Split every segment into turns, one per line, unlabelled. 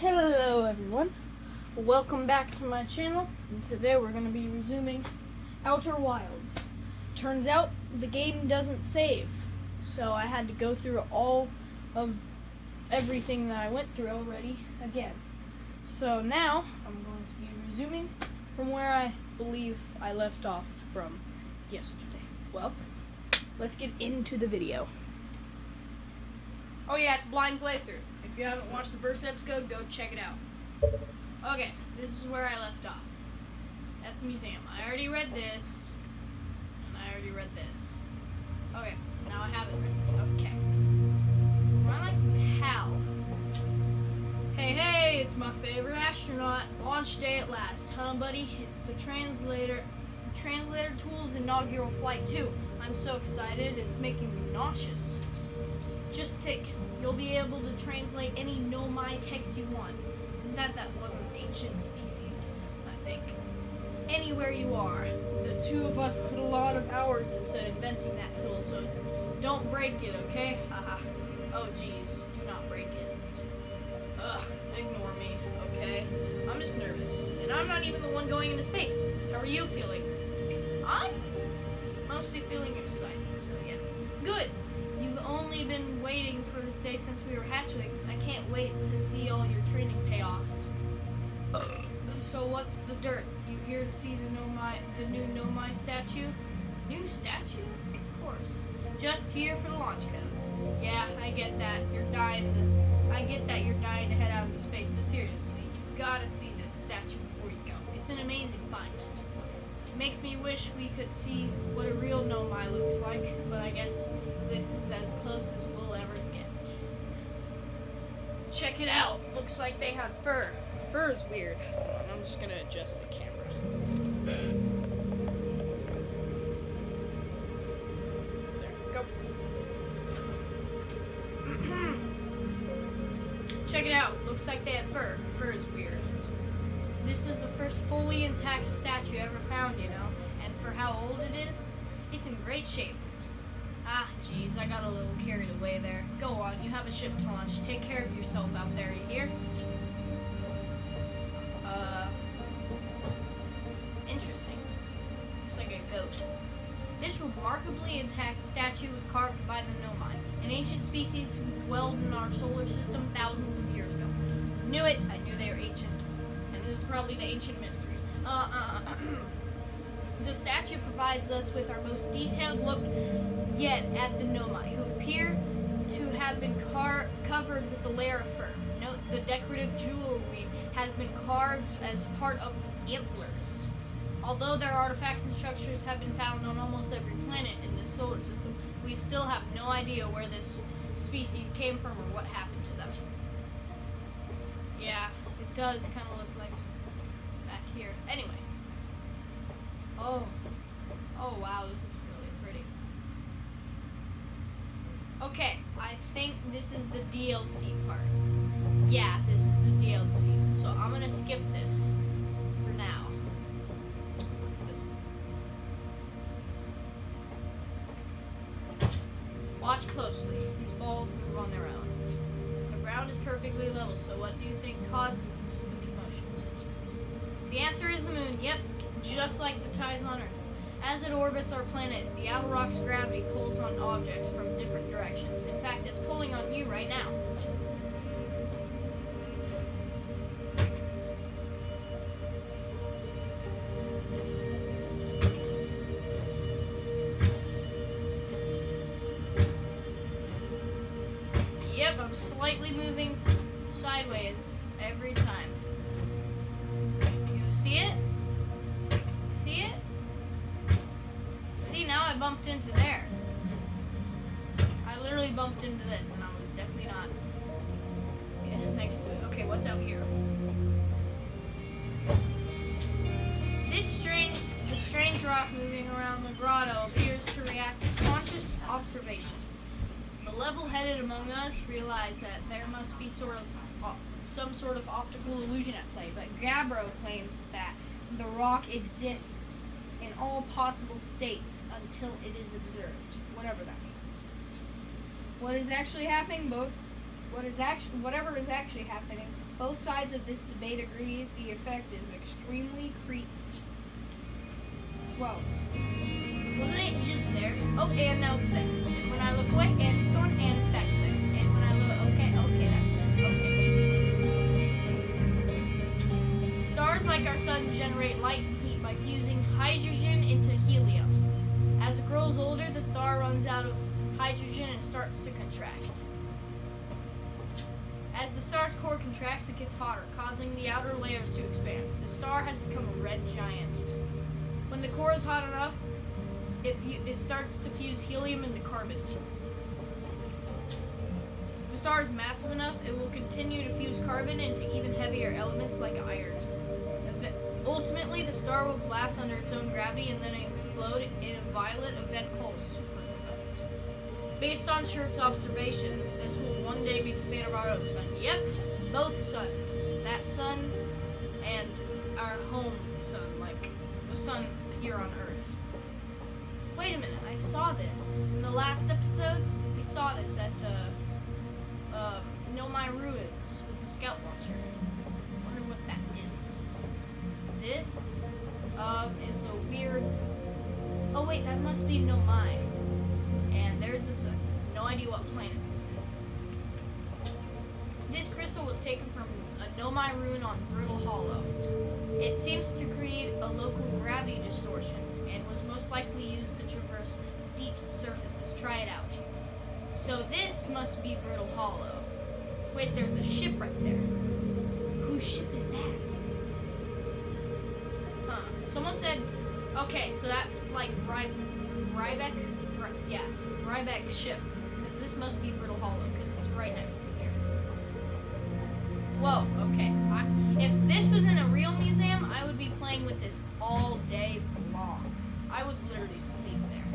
Hello everyone, welcome back to my channel, and today we're going to be resuming Outer Wilds. Turns out the game doesn't save, so I had to go through all of everything that I went through already again. So now I'm going to be resuming from where I believe I left off from yesterday. Well, let's get into the video. Oh yeah, it's a blind playthrough. If you haven't watched the first episode, go check it out. Okay, this is where I left off. At the museum. I already read this. And I already read this. Okay, now I haven't read this. Okay. Run like hell. Hey, it's my favorite astronaut. Launch day at last, huh, buddy? It's the translator tool's inaugural flight too. I'm so excited, it's making me nauseous. Just think, you'll be able to translate any Nomai text you want. Isn't that one ancient species, I think? Anywhere you are. The two of us put a lot of hours into inventing that tool, so don't break it, okay? Haha. Oh geez, do not break it. Ugh, ignore me, okay? I'm just nervous, and I'm not even the one going into space. How are you feeling? I'm mostly feeling excited, so yeah. Good! You've only been waiting for this day since we were hatchlings. I can't wait to see all your training pay off. So what's the dirt? You here to see the new Nomai statue? New statue? Of course. Just here for the launch codes. Yeah, I get that. You're dying to head out into space, but seriously, you've gotta see this statue before you go. It's an amazing find. Makes me wish we could see what a real Nomai looks like, but I guess this is as close as we'll ever get. Check it out. Looks like they had fur. Fur is weird. Hold on, I'm just gonna adjust the camera. There we go. Check it out. Looks like they had fur. Fur is weird. This is the first fully intact statue ever found, you know, and for how old it is, it's in great shape. Ah, geez, I got a little carried away there. Go on, you have a ship to launch. Take care of yourself out there, you hear? Interesting. Looks like a goat. This remarkably intact statue was carved by the Nomai, an ancient species who dwelled in our solar system thousands of years ago. Knew it! I knew they were ancient. This is probably the ancient mysteries. The statue provides us with our most detailed look yet at the Nomai, who appear to have been covered with a layer of fur. Note the decorative jewelry has been carved as part of antlers. Although their artifacts and structures have been found on almost every planet in the solar system, we still have no idea where this species came from or what happened to them. Yeah, it does kind of look like back here. Anyway. Oh wow, this is really pretty. Okay, I think this is the DLC part. Yeah, this is the DLC. So I'm gonna skip this for now. What's this one? Watch closely. These balls move on their own. The ground is perfectly level, so what do you think causes the spooky motion? The answer is the moon. Yep, just like the tides on Earth. As it orbits our planet, the outer rock's gravity pulls on objects from different directions. In fact, it's pulling on you right now. Yep, I'm slightly moving sideways every time. You see it? See it? See, now I bumped into there. I literally bumped into this, and I was definitely not next to it. Okay, what's out here? The strange rock moving around the grotto appears to react to conscious observation. The level-headed among us realize that there must be some sort of optical illusion at play, but Gabbro claims that the rock exists in all possible states until it is observed, whatever that means. What is actually happening? Both whatever is actually happening. Both sides of this debate agree the effect is extremely creepy. Whoa. Wasn't it just there? Oh, and now it's there. And when I look away, and it's gone, and it's back to there. And when I look, okay, that's good. Okay. Stars like our sun generate light and heat by fusing hydrogen into helium. As it grows older, the star runs out of hydrogen and starts to contract. As the star's core contracts, it gets hotter, causing the outer layers to expand. The star has become a red giant. When the core is hot enough, it starts to fuse helium into carbon. If the star is massive enough, it will continue to fuse carbon into even heavier elements like iron. Ultimately, the star will collapse under its own gravity and then explode in a violent event called a supernova. Based on Schur's observations, this will one day be the fate of our own sun. Yep, both suns. That sun and our home sun, like the sun here on Earth. Wait a minute, I saw this. In the last episode, we saw this at the Nomai Ruins with the scout launcher. I wonder what that is. This is a weird... Oh wait, that must be Nomai. And there's the sun. No idea what planet this is. This crystal was taken from a Nomai ruin on Brittle Hollow. It seems to create a local gravity distortion and was most likely used to traverse steep surfaces. Try it out. So this must be Brittle Hollow. Wait, there's a ship right there. Whose ship is that? Huh. Someone said, okay, so that's like Rybeck's ship. Because this must be Brittle Hollow, because it's right next to here. Whoa, okay. If this was in a real museum, I would be playing with this all day long. I would literally sleep there.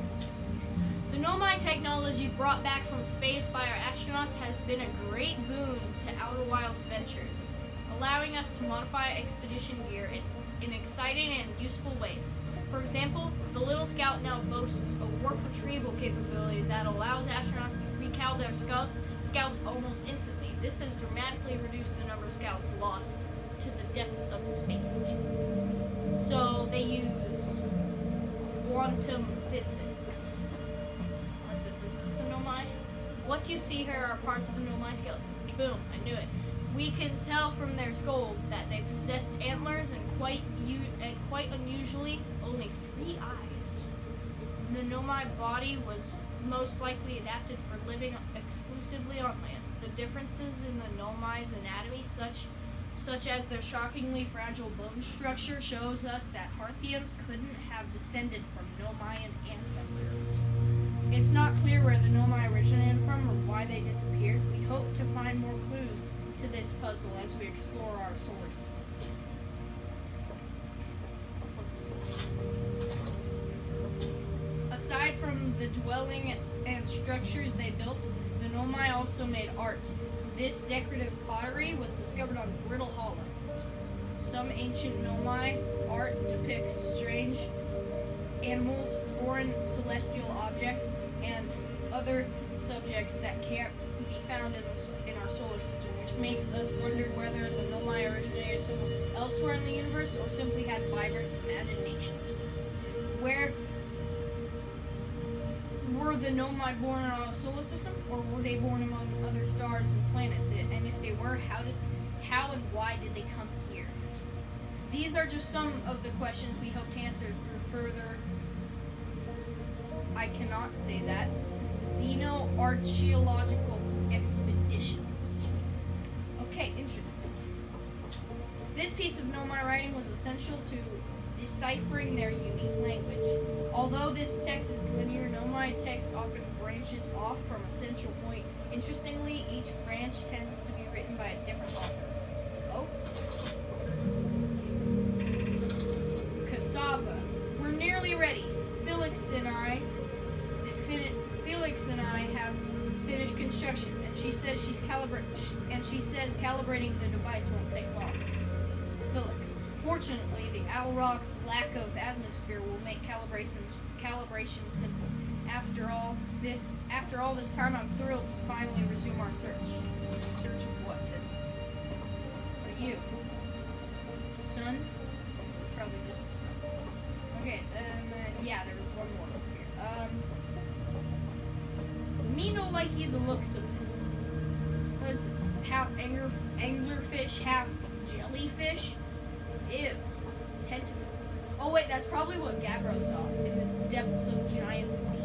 The Nomai technology brought back from space by our astronauts has been a great boon to Outer Wilds ventures, allowing us to modify expedition gear in exciting and useful ways. For example, the Little Scout now boasts a warp retrieval capability that allows astronauts to recal their scouts almost instantly. This has dramatically reduced the number of scouts lost to the depths of space. So they use quantum physics. What's this? Is this a Nomai? What you see here are parts of a Nomai skeleton. Boom, I knew it. We can tell from their skulls that they possessed antlers and quite unusually, only 3 eyes. The Nomai body was most likely adapted for living exclusively on land. The differences in the Nomai's anatomy, such as their shockingly fragile bone structure, shows us that Harthians couldn't have descended from Nomaian ancestors. It's not clear where the Nomai originated from or why they disappeared. We hope to find more clues to this puzzle as we explore our solar system. What's this? Aside from the dwelling and structures they built, the Nomai also made art. This decorative pottery was discovered on Brittle Hollow. Some ancient Nomai art depicts strange animals, foreign celestial objects, and other subjects that can't be found in our solar system, which makes us wonder whether the Nomai originated somewhere elsewhere in the universe or simply had vibrant imaginations. Where were the Nomai born in our solar system, or were they born among other stars and planets? And if they were, how and why did they come here? These are just some of the questions we hope to answer through further, I cannot say that, xenoarchaeological expeditions. Okay, interesting. This piece of Nomai writing was essential to deciphering their unique language. Although this text is linear, Nomai text often branches off from a central point. Interestingly, each branch tends to be written by a different author. Oh, what is this? Cassava. We're nearly ready. Felix and I have finished construction, and she says calibrating the device won't take long. Felix. Fortunately, the Owl Rock's lack of atmosphere will make calibration simple. After all this time, I'm thrilled to finally resume our search. Search of what, Tim? What are you? Sun? It's probably just the sun. Okay, yeah, there was one more up here. Me no like the looks of this. What is this? Half anglerfish, half jellyfish? Ew. Tentacles. Oh wait, that's probably what Gabbro saw in the depths of Giant's Deep.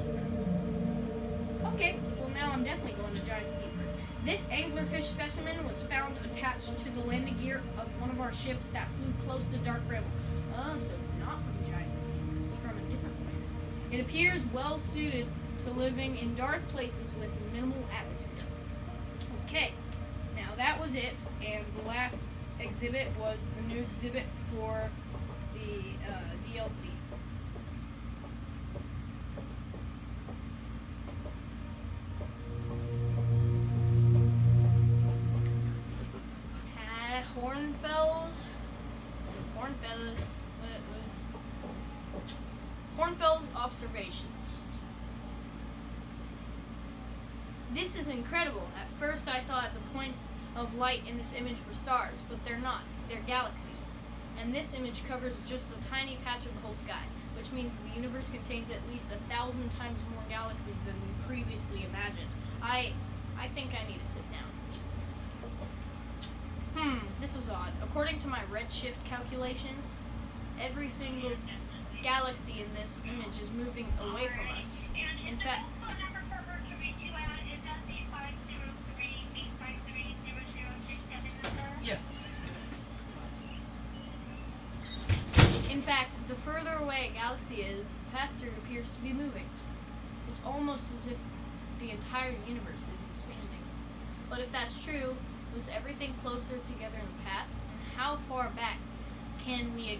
Okay, well now I'm definitely going to Giant's Deep first. This anglerfish specimen was found attached to the landing gear of one of our ships that flew close to Dark Bramble. Oh, so it's not from Giant's Deep. It's from a different planet. It appears well suited to living in dark places with minimal atmosphere. Okay, now that was it, and the last exhibit was the new exhibit for the DLC. Hornfels observations. This is incredible. At first I thought the points of light in this image were stars, but they're not. They're galaxies. And this image covers just a tiny patch of the whole sky, which means the universe contains at least 1,000 times more galaxies than we previously imagined. I think I need to sit down. This is odd. According to my redshift calculations, every single galaxy in this image is moving away from us. In fact,
yes.
In fact, the further away a galaxy is, the faster it appears to be moving. It's almost as if the entire universe is expanding. But if that's true, was everything closer together in the past? And how far back can we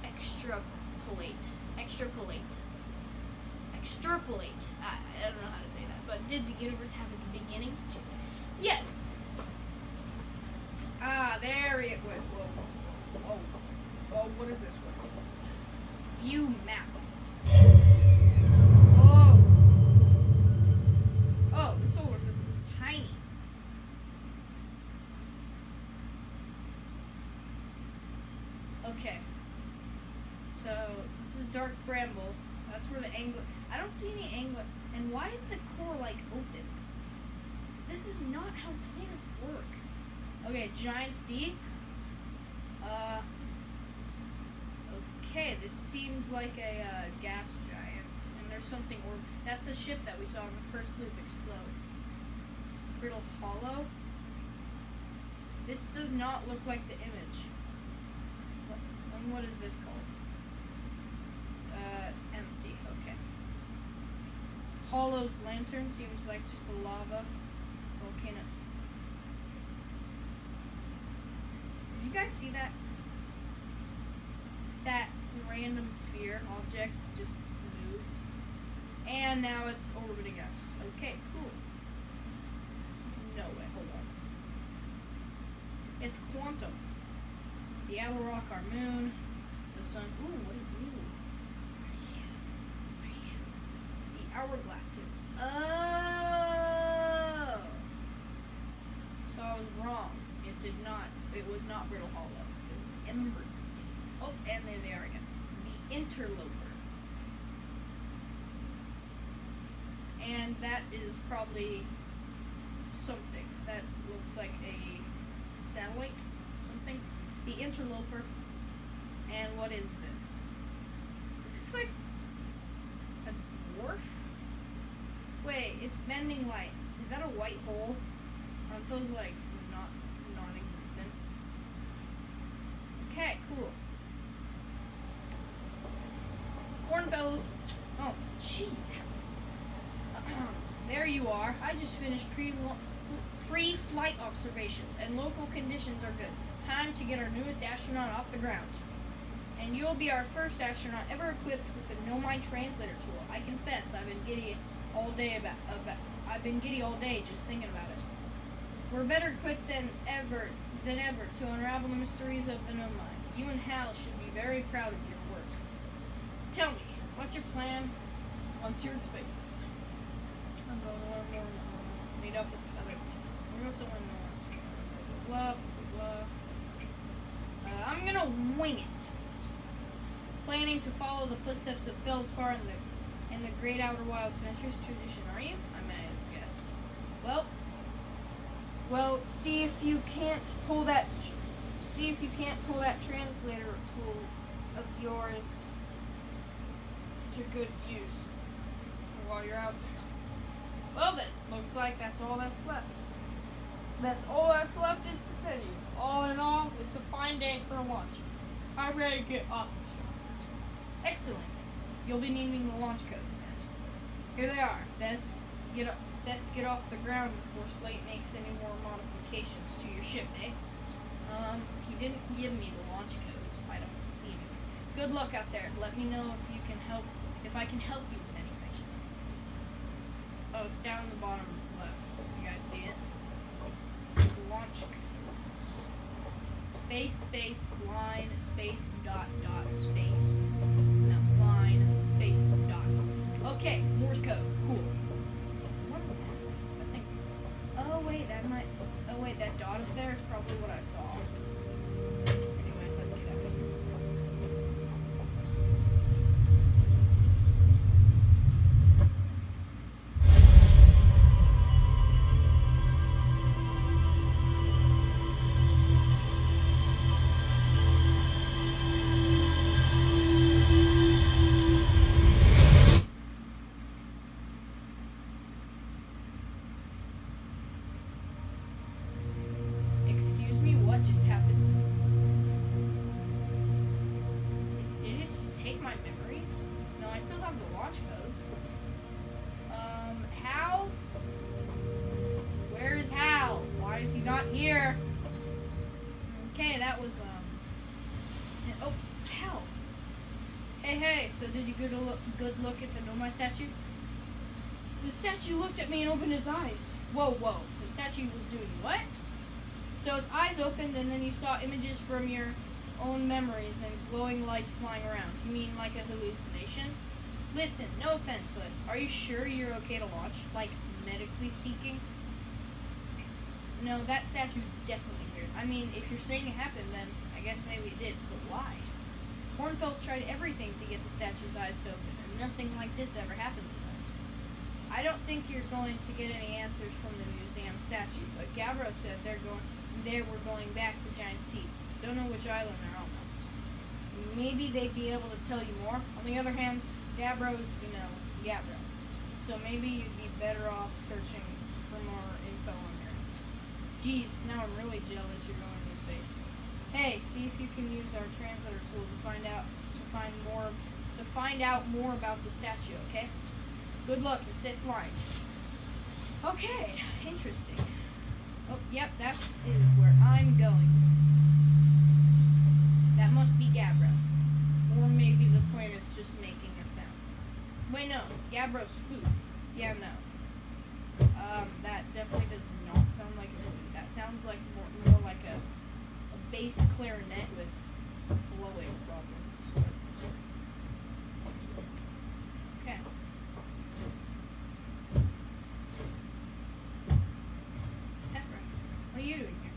extrapolate? I don't know how to say that. But did the universe have a beginning? Yes. There it went. Whoa. Oh, what is this? View map. Oh, the solar system is tiny. Okay. So, this is Dark Bramble. That's where the angler... I don't see any angler... And why is the core, open? This is not how planets work. Okay, Giant's Deep. Okay, this seems like a gas giant. And there's something... That's the ship that we saw in the first loop explode. Brittle Hollow. This does not look like the image. What is this called? Empty, okay. Hollow's lantern seems like just a lava volcano. Did you guys see that? That random sphere object just moved. And now it's orbiting us. Okay, cool. No way, hold on. It's quantum. The outer rock, our moon, the sun. Ooh, what are you? What are you? The hourglass tunes. Oh! So I was wrong. It was not Brittle Hollow. It was Ember. Oh, and there they are again. The interloper. And that is probably something that looks like a satellite. Something. The interloper. And what is this? This looks like a dwarf? Wait, it's bending light. Is that a white hole? Aren't those non-existent? Okay, cool. Hornfels. Oh, jeez. There you are. I just finished pre-flight observations, and local conditions are good. Time to get our newest astronaut off the ground. And you'll be our first astronaut ever equipped with a no-mind translator tool. I confess, I've been giddy all day just thinking about it. We're better equipped than ever to unravel the mysteries of the no mind. You and Hal should be very proud of your work. Tell me, what's your plan? Once you're in space, I'm going to learn more. Meet up with the other. We're going somewhere north. Blah blah. I'm gonna wing it. Planning to follow the footsteps of Feldspar and the Great Outer Wilds Adventures tradition, are you? I may have guessed. Well, see if you can't pull that translator tool of yours to good use while you're out there. Well then, looks like that's all that's left. That's all that's left is to send you. All in all, it's a fine day for a launch. I'm ready to get off the ship. Excellent. You'll be needing the launch codes then. Here they are. Best get off the ground before Slate makes any more modifications to your ship, eh? He didn't give me the launch codes. I don't see them. Good luck out there. Let me know if I can help you with anything. Oh, it's down in the bottom left. You guys see it? Launch codes. Space, line, space, dot, space. No, line, space, dot. Okay, Morse code. Cool. What is that? I think so. Oh wait, that dot up there is probably what I saw. Anyway, let's get out of here. Excuse me, what just happened? Did it just take my memories? No, I still have the launch codes. Hal? Where is Hal? Why is he not here? Okay, that was, oh, Hal. Hey, so did you good look at the Nomai statue? The statue looked at me and opened its eyes. Whoa. The statue was doing what? So its eyes opened and then you saw images from your own memories and glowing lights flying around. You mean like a hallucination? Listen, no offense, but are you sure you're okay to launch? Like, medically speaking? No, that statue's definitely weird. I mean, if you're saying it happened, then I guess maybe it did, but why? Hornfels tried everything to get the statue's eyes to open, and nothing like this ever happened to them. I don't think you're going to get any answers from the museum statue, but Gavro said they were going back to Giant's Teeth. Don't know which island they're on though. Maybe they'd be able to tell you more. On the other hand, Gavro's, Gavro. So maybe you'd be better off searching for more info on her. Geez, now I'm really jealous you're going to space. Hey, see if you can use our translator tool to find out more about the statue, okay? Good luck and safe flying. Okay, interesting. Oh, yep, that is where I'm going. That must be Gabro. Or maybe the planet's just making a sound. Wait, no. Gabro's flute. Yeah, no. That definitely does not sound like a flute. That sounds like more like a bass clarinet with blowing problems. Okay. What are you doing here?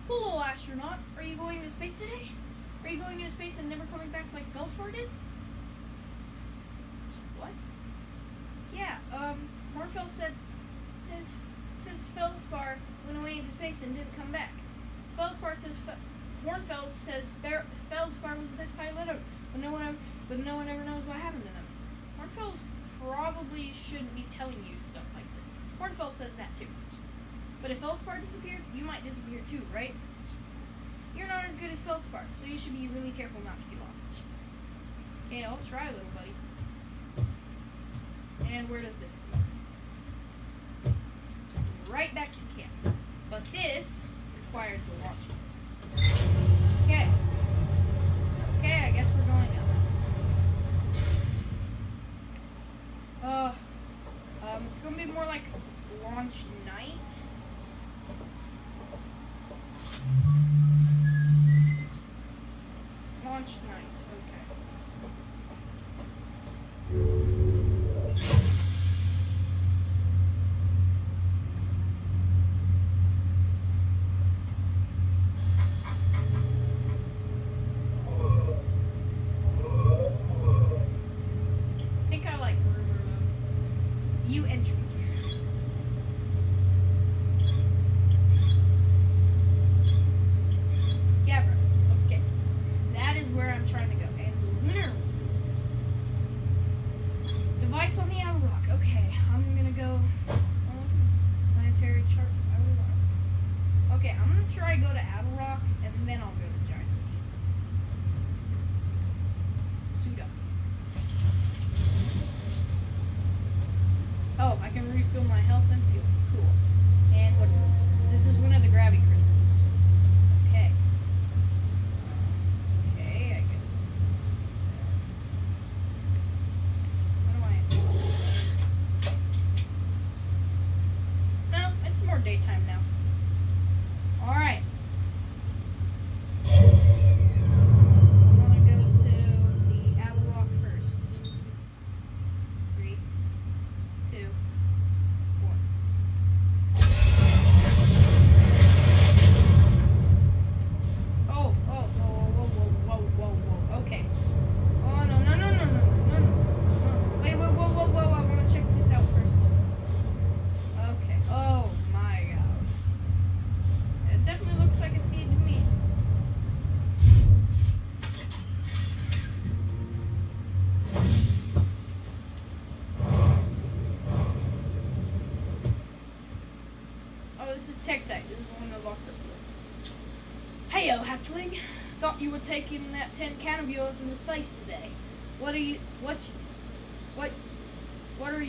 Hello, astronaut. Are you going into space today? Are you going into space and never coming back like Feldspar did? What? Yeah, Hornfels says Feldspar went away into space and didn't come back. Hornfels says Feldspar was the best pilot ever, but no one ever knows what happened to them. Hornfels probably shouldn't be telling you stuff like this. Hornfels says that too. But if Feldspar disappeared, you might disappear too, right? You're not as good as Feldspar, so you should be really careful not to get lost. Okay, I'll try, little buddy. And where does this lead? Right back to camp. But this required the launch codes. Okay. Okay, I guess we're going up. It's gonna be more like launch night. Launch night, okay. Okay, I'm gonna try to go to Adel Rock, and then I'll go to Giant Steep. Suit up. Oh, I can refill my health and fuel. Cool. And what's this? This is one of the gravity crystals. Okay. Okay, I guess. What do I... No, it's more daytime now. Alright. I'm gonna go to the Adel Rock first. 3, 2, 1. Oh, whoa. Okay. Oh, no. Wait, whoa. I want to check this out first. Okay. Oh, my gosh. It definitely looks like a seed to me. Oh, this is Tektite. This is the one that lost her foot. Heyo, hatchling. Thought you were taking that 10 can of yours into space today. What are you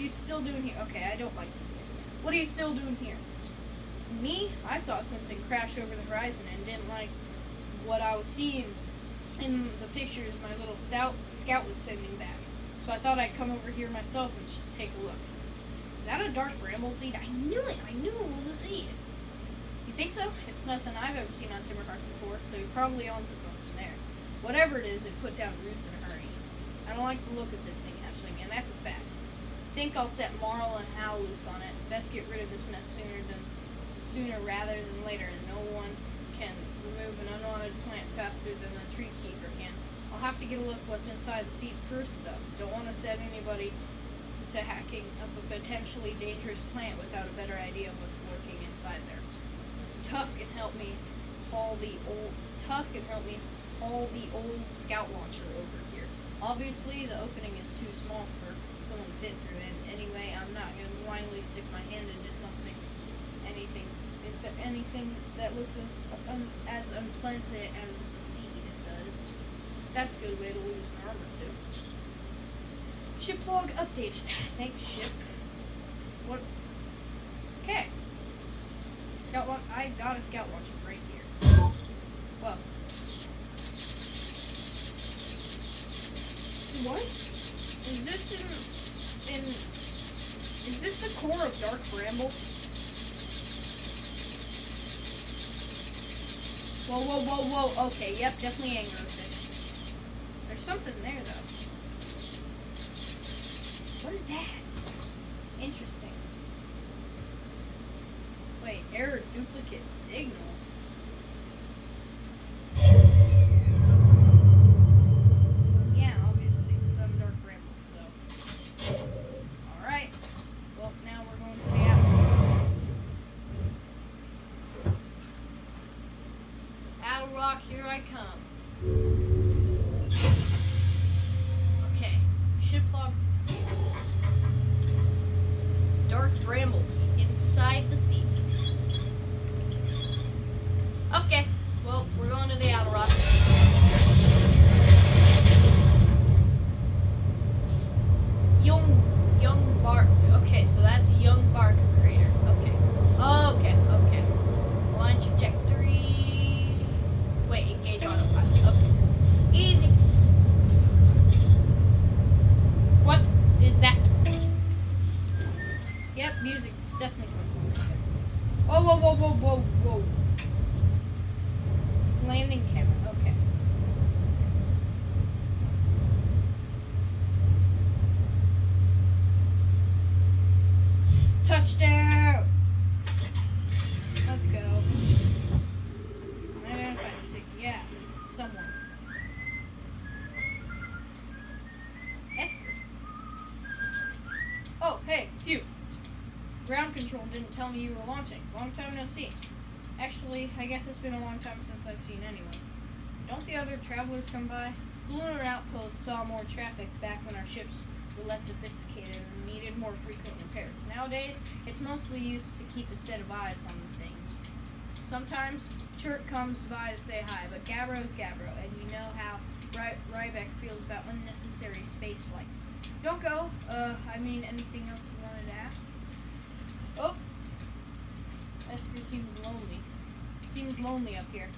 still doing here? Okay, I don't like this. What are you still doing here? Me? I saw something crash over the horizon and didn't like what I was seeing in the pictures my little scout was sending back. So I thought I'd come over here myself and take a look. Is that a dark bramble seed? I knew it was a seed. You think so? It's nothing I've ever seen on Timberhearth before, so you're probably onto something there. Whatever it is, it put down roots in a hurry. I don't like the look of this thing, hatchling, and that's a fact. Think I'll set Marl and Hal loose on it. Best get rid of this mess sooner rather than later, and no one can remove an unwanted plant faster than the tree keeper can. I'll have to get a look what's inside the seed first, though. Don't want to set anybody to hacking up a potentially dangerous plant without a better idea of what's lurking inside there. Tuff can help me haul the old scout launcher over here. Obviously, the opening is too small for someone to fit through, and anyway, I'm not going to blindly stick my hand into anything that looks as unpleasant as the seed does. That's a good way to lose an armor too. Ship log updated. Thanks, ship. What? Okay. Scout launch. I got a scout launcher right here. Whoa. What? Is this the core of Dark Bramble? Whoa. Okay, yep, definitely anger fish. There's something there, though. What is that? Interesting. Wait, error duplicate signal. Yeah, obviously, because I'm Dark Bramble, so. Alright. Well, now we're going to the Adel Rock, here I come. Okay, ship log. Dark bramble seed inside the seed. Okay, well, we're going to the Adel Rock. Young bark. Okay, so that's young bark crater. Okay. Line trajectory. Wait, engage autopilot. Okay. Easy. What is that? Yep, music's definitely coming from right there. Whoa. Landing camera, okay. Touchdown! Let's go. Identified sick. Yeah, someone. Esper. Oh, hey, it's you. Ground control didn't tell me you were launching. Long time no see. Actually, I guess it's been a long time since I've seen anyone. Don't the other travelers come by? The Lunar Outpost saw more traffic back when our ships were less sophisticated and needed more frequent repairs. Nowadays, it's mostly used to keep a set of eyes on things. Sometimes Chirp comes by to say hi, but Gabro's Gabro, and you know how Ryback feels about unnecessary space flight. Don't go. Anything else you wanted to ask? Oh, Esker seems lonely up here.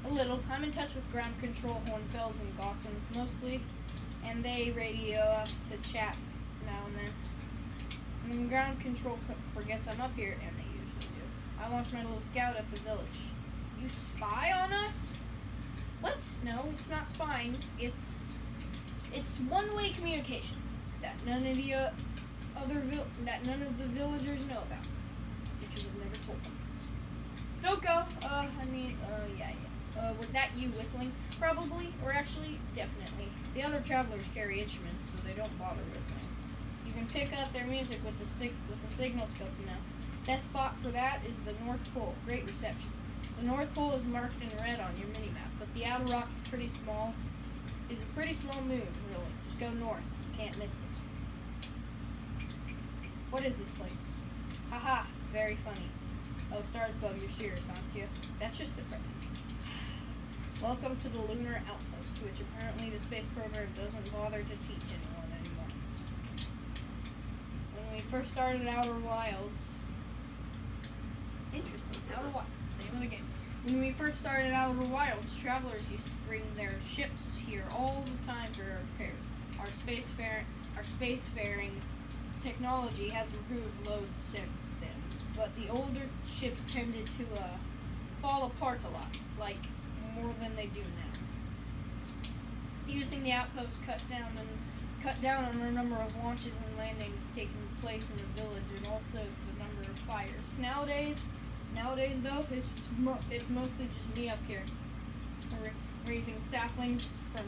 A little. I'm in touch with ground control, Hornfels, and Gosson mostly, and they radio up to chat now and then. And when ground control forgets I'm up here, and they usually do, I launch my little scout at the village. You spy on us? What? No, it's not spying. It's one-way communication that none of the villagers know about because I've never told them. Don't go. Yeah. Was that you whistling? Probably, or actually, definitely. The other travelers carry instruments, so they don't bother whistling. You can pick up their music with the signal scope, you know. Best spot for that is the North Pole. Great reception. The North Pole is marked in red on your mini-map, but the outer rock is pretty small. It's a pretty small moon, really. Just go north. You can't miss it. What is this place? Haha, very funny. Oh, Stars Bub, you're serious, aren't you? That's just depressing. Welcome to the Lunar Outpost, which apparently the space program doesn't bother to teach anyone anymore. When we first started Outer Wilds... Interesting, Outer Wilds. Name of the game. When we first started Outer Wilds, travelers used to bring their ships here all the time for repairs. Our spacefaring technology has improved loads since then, but the older ships tended to fall apart a lot, like more than they do now. Using the outpost cut down on the number of launches and landings taking place in the village, and also the number of fires. Nowadays though, it's mostly just me up here, raising saplings from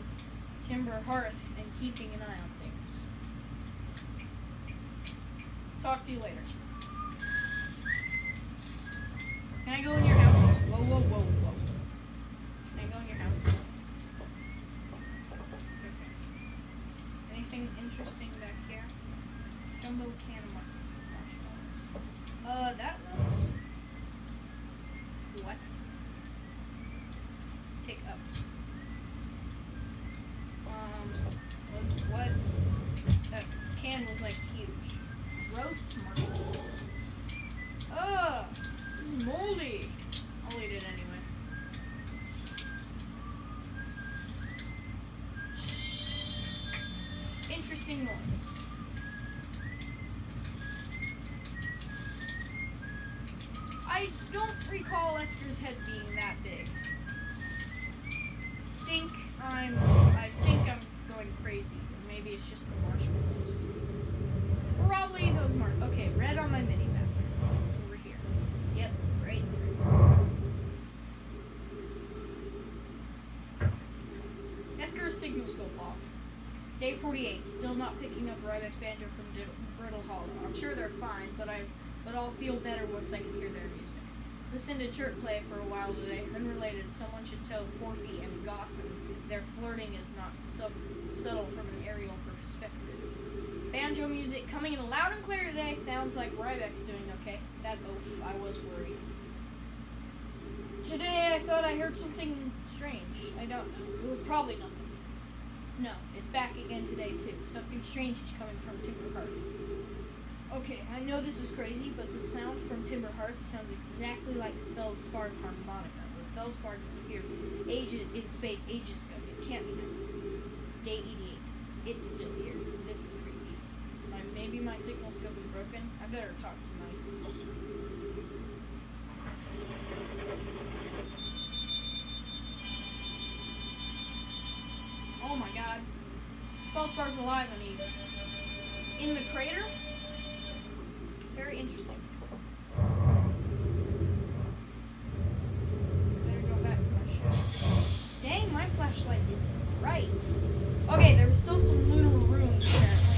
timber hearth and keeping an eye on things. Talk to you later. Can I go in your house? Whoa. Can I go in your house? Okay. Anything interesting back here? Jumbo can of marshmallow. That was... What? Pick up. What? That can was like huge. Roast marshmallow. Ugh! This is moldy. I'll eat it anyway. Interesting noise. I don't recall Esker's head being that big. I think I'm going crazy. Or maybe it's just the marshmallows. Probably those Okay, red on my mini map. Over here. Yep, right there. Esker's signal scope log. Day 48. Still not picking up Ryback's banjo from Brittle Hollow. I'm sure they're fine, but I'll feel better once I can hear their music. Listened to Chirp play for a while today. Unrelated, someone should tell Porphy and Gosson their flirting is not subtle from an aerial perspective. Banjo music coming in loud and clear today. Sounds like Ryback's doing okay. That oof, I was worried. Today I thought I heard something strange. I don't know. It was probably nothing. No, it's back again today too. Something strange is coming from Timber Hearth. Okay, I know this is crazy, but the sound from Timber Hearth sounds exactly like Feldspar's harmonica. The Feldspar disappeared in space ages ago. It can't be that. Day 88. It's still here. This is creepy. Maybe my signal scope is broken. I better talk to Nice. Oh my god. Feldspar's alive and he's in the crater? Very interesting. Better go back to my ship. Dang, my flashlight is bright. Okay, there was still some lunar ruins apparently.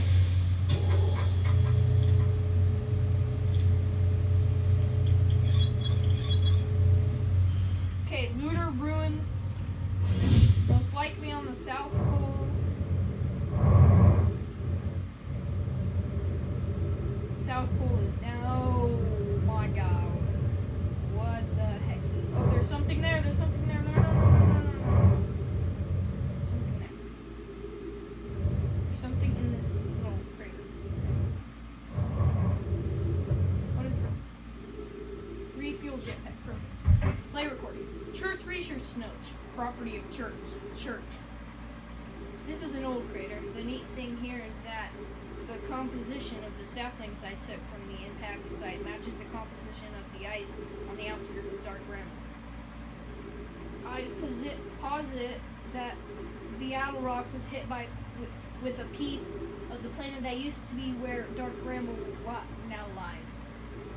Okay, lunar ruins. Most likely on the South Pole. South Pole is down. Oh my god. What the heck? There's something there. There's something there. No, no, no, no, no, no, no. Something there. There's something in this little crater. What is this? Refuel jetpack. Perfect. Play recording. Church research notes. Property of church. Church. This is an old crater. The neat thing here is that the composition of the saplings I took from the impact site matches the composition of the ice on the outskirts of Dark Bramble. I'd posit that the Owl Rock was hit with a piece of the planet that used to be where Dark Bramble now lies.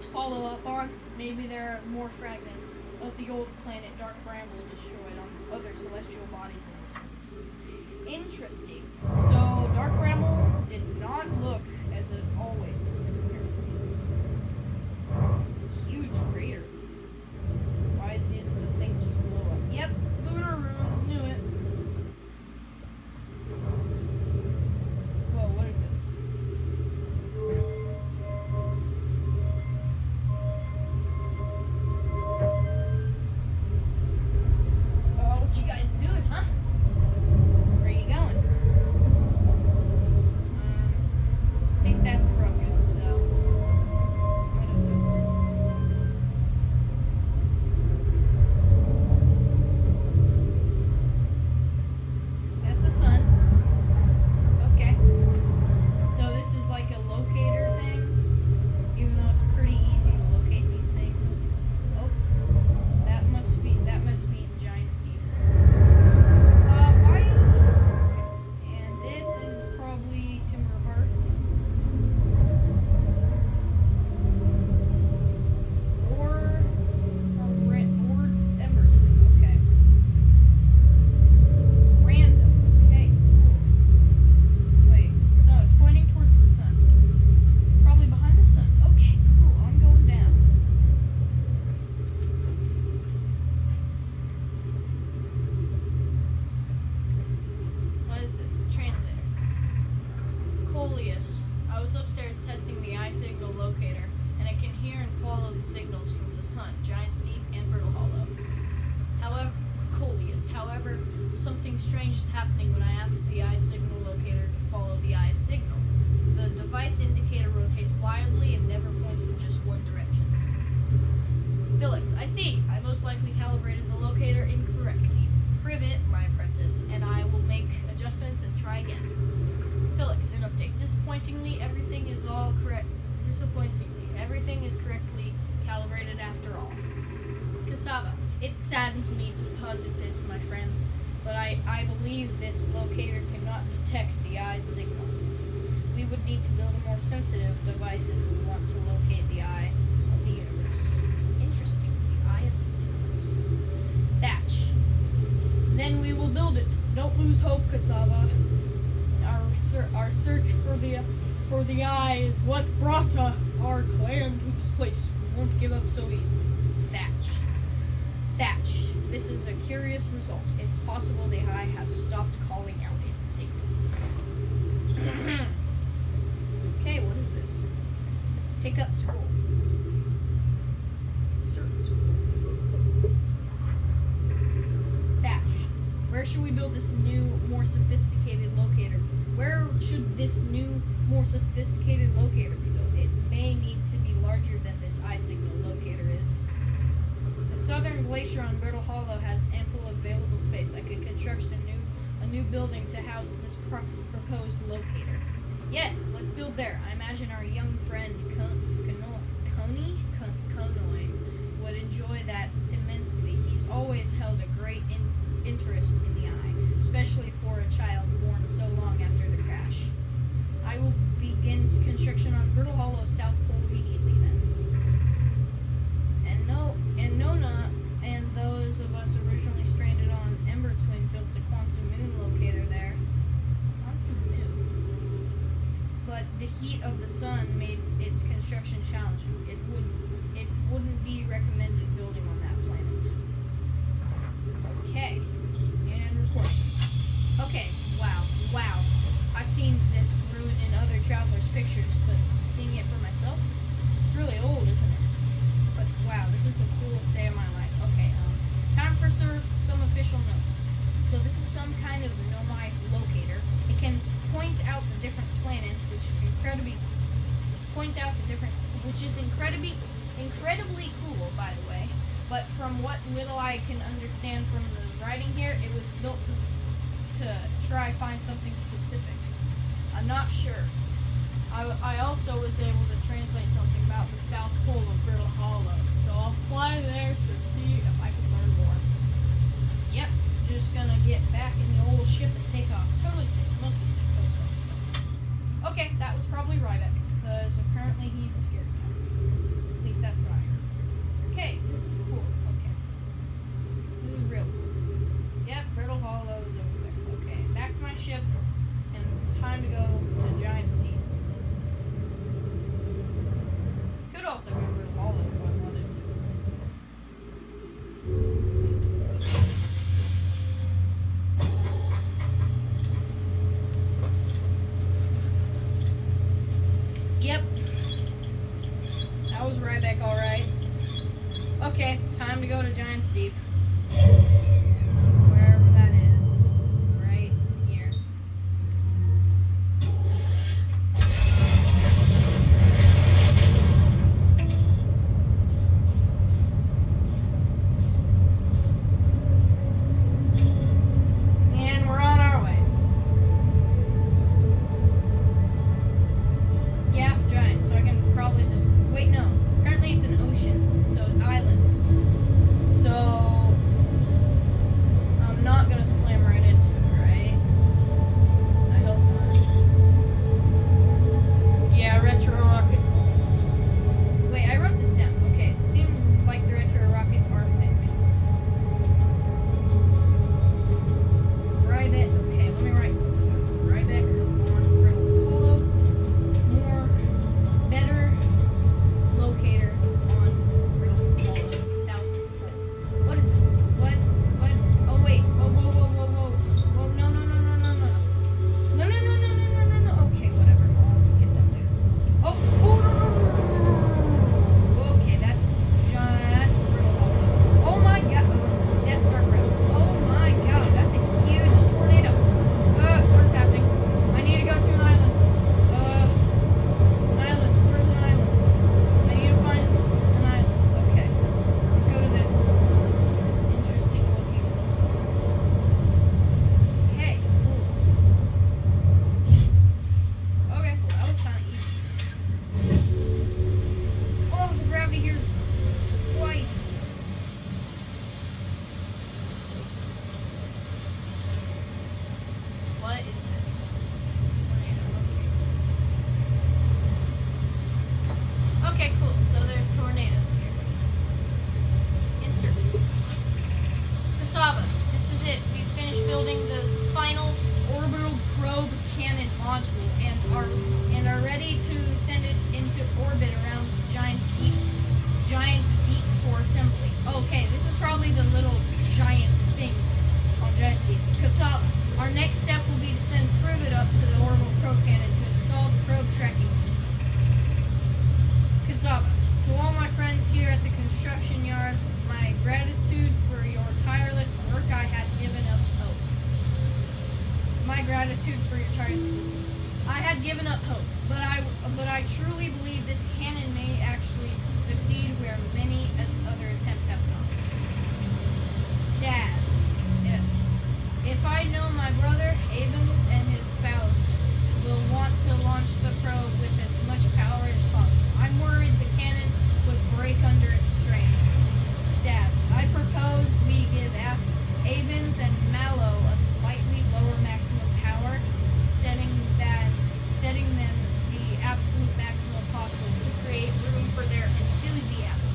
To follow up on, maybe there are more fragments of the old planet Dark Bramble destroyed on other celestial bodies in the source. Interesting. So Dark Bramble did not look as it always looked, apparently. It's a huge crater. Why didn't the thing just blow up? Yep, lunar ruins, knew it. Whoa, what is this? Oh, what you guys doing, huh? Where are you going? I think that's broken, so what is this? That's the sun. Okay. So this is like a locator thing, even though it's pretty easy to locate these things. Oh, that must be giant steep. Why? Okay. And this is probably Timber Heart. Or Ember Twin. Okay. Random. Okay, cool. Wait, no, it's pointing towards the sun. Probably behind the sun. Okay, cool. I'm going down. What is this? Translator. Coleus. I was upstairs testing the eye signal locator, and I can hear and follow the signals from the sun, Giant Steep, and Brittle Hollow. However, something strange is happening when I ask the eye signal locator to follow the eye signal. The device indicator rotates wildly and never points in just one direction. Felix, I see. I most likely calibrated the locator incorrectly. Privet, my apprentice, and I will make adjustments and try again. Felix, an update. Disappointingly, everything is correctly calibrated after all. Cassava, it saddens me to posit this, my friends, but I believe this locator cannot detect the eye's signal. We would need to build a more sensitive device if we want to locate the eye of the universe. Interesting, the eye of the universe. Thatch. Then we will build it. Don't lose hope, Cassava. Our search for the eye is what brought our clan to this place. We won't give up so easily. Thatch. This is a curious result. It's possible the eye has stopped calling out its signal. Okay, what is this? Pick up scroll. Search scroll. Thatch. Where should we build this new, more sophisticated locator? Where should this new, more sophisticated locator be built? It may need to be larger than this eye signal locator is. The southern glacier on Brittle Hollow has ample available space. I could construct a new building to house this proposed locator. Yes, let's build there. I imagine our young friend Konoy would enjoy that immensely. He's always held a great interest in the eye, especially for a child born so long after the crash. I will begin construction on Brittle Hollow South Pole immediately then. And Nona and those of us originally stranded on Ember Twin built a quantum moon locator there. Quantum moon? But the heat of the sun made its construction challenging. It wouldn't be recommended building on that planet. Okay, and record. Okay, wow. I've seen this ruin in other travelers' pictures, but seeing it for myself, it's really old, isn't it? But wow, this is the coolest day of my life. Okay, some official notes. So this is some kind of nomad locator. It can point out the different planets, which is incredibly cool, by the way. But from what little I can understand from the writing here, it was built to try find something specific. I'm not sure. I also was able to translate something about the South Pole of Brittle Hollow, so I'll fly there to see if I can learn more. Yep, just gonna get back in the old ship and take off. Totally safe, mostly safe. Okay, that was probably Ryback, because apparently he's a scared cat. At least that's what I heard. Okay, this is cool. Okay. This is real cool. Yep, Brittle Hollow is over there. Okay, back to my ship, and time to go to Giant's Deep. Could also go to Brittle Hollow if I wanted to. Yep. That was Ryback, alright. Okay, time to go to Giant's Deep. Wherever that is. Right here. And we're on our way. Gas giant, so I can probably just... Wait, no. Apparently it's an ocean, so islands. So... I'm not gonna slam right into it, right? I hope not. Yeah, retro rockets. Wait, I wrote this down. Okay, it seemed like the retro rockets are fixed. Ryback. Okay, let me write something down. Ryback on Brittle Hollow. More, better locator on Brittle Hollow South Pole. What is this? What? Oh wait. Whoa. Whoa, no. No. Okay, whatever. I'll get that later. Oh, okay, that's Brittle Hollow. Oh my god. That's Dark Red. Oh my god, that's a huge tornado. What is happening? I need to go to an island. An island. Where's an island? I need to find an island. Okay. Let's go to this interesting looking. Okay, cool. Okay, well, that was kind of easy. Oh, the gravity here is twice. What is this? Okay, cool. So there's tornadoes here. Insert. Cassava, this is it. We've finished building the final orbital probe cannon module and are ready to send it into orbit around Giant's Deep for assembly. Okay, this is probably the little giant thing on Giant's Deep. Cassava, our next step will be to send Privet up to the orbital probe cannon to install the probe tracking system. Cassava, to all my friends here at the construction yard, my gratitude for your tireless work. I had given up hope. My gratitude for your tireless. I had given up hope, but I truly believe this cannon may actually succeed where many other attempts have not. Daz, if I know my brother Avens and his spouse will want to launch the probe with as much power as possible, I'm worried the cannon would break under its strain. Daz, I propose we give Avens and Mallow a slightly lower maximum power, setting them the absolute maximum possible to create room for their enthusiasm.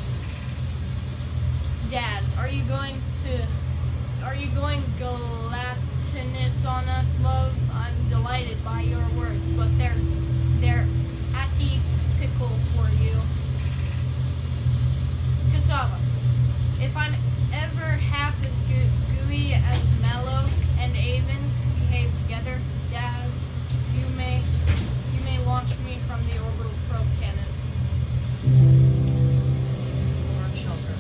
Daz, are you going gelatinous on us, love? I'm delighted by your words, but they're atypical for you. Cassava, if I'm ever half as gooey as Mellow and Avens behave together, Daz, you may launch me from the orbital probe cannon.
Or shelter.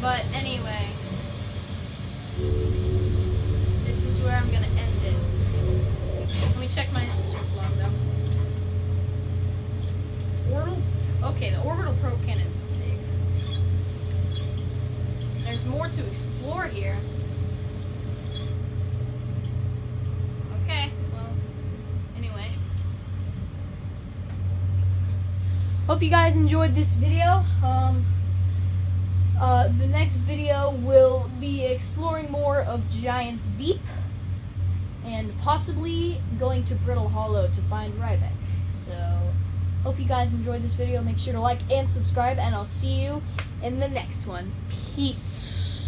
But anyway, this is where I'm gonna end it. Let me check my search log though. Okay, the orbital probe cannon's big. There's more to explore here. Okay, well, anyway. Hope you guys enjoyed this video. The next video will be exploring more of Giant's Deep and possibly going to Brittle Hollow to find Ryback. So, hope you guys enjoyed this video. Make sure to like and subscribe, and I'll see you in the next one. Peace.